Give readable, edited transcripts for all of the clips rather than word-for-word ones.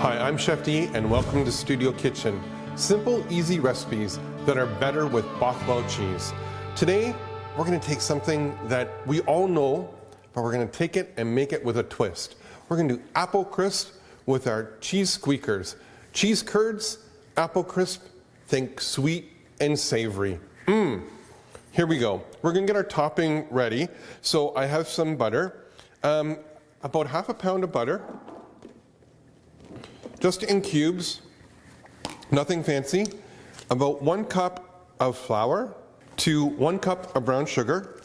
Hi, I'm Chef D and welcome to Studio Kitchen. Simple, easy recipes that are better with Bothwell cheese. Today, we're going to take something that we all know, but we're going to take it and make it with a twist. We're going to do apple crisp with our cheese squeakers. Cheese curds, apple crisp, think sweet and savory. Here we go. We're going to get our topping ready. So I have some butter, about half a pound of butter, just in cubes, nothing fancy. About 1 cup of flour to 1 cup of brown sugar,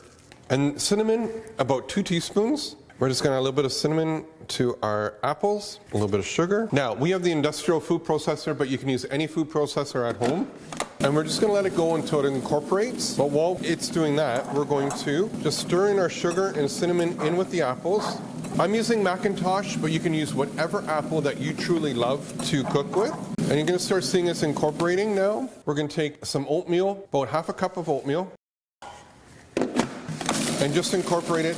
and cinnamon, about 2 teaspoons. We're just going to add a little bit of cinnamon to our apples, a little bit of sugar. Now, we have the industrial food processor, but you can use any food processor at home. And we're just going to let it go until it incorporates. But while it's doing that, we're going to just stir in our sugar and cinnamon in with the apples. I'm using Macintosh, but you can use whatever apple that you truly love to cook with. And you're going to start seeing this incorporating now. We're going to take some oatmeal, about half a cup of oatmeal, and just incorporate it.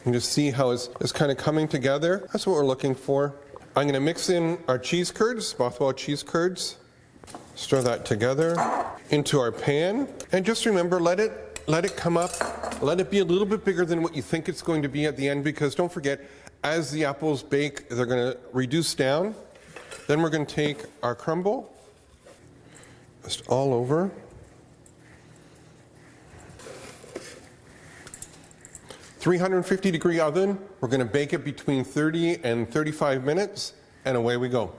And just see how it's kind of coming together. That's what we're looking for. I'm going to mix in our cheese curds, Bothwell cheese curds. Stir that together into our pan. And just remember, let it come up. Let it be a little bit bigger than what you think it's going to be at the end, because don't forget, as the apples bake, they're going to reduce down. Then we're going to take our crumble, just all over. (350-degree oven). We're going to bake it between 30 and 35 minutes, and away we go.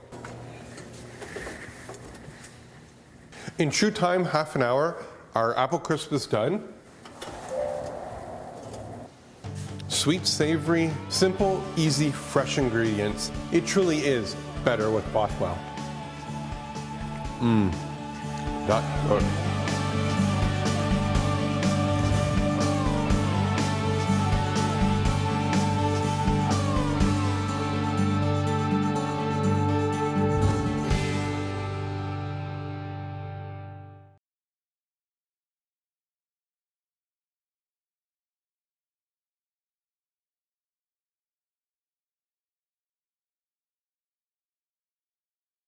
In true time, half an hour, our apple crisp is done. Sweet, savory, simple, easy, fresh ingredients. It truly is better with Bothwell. That's good.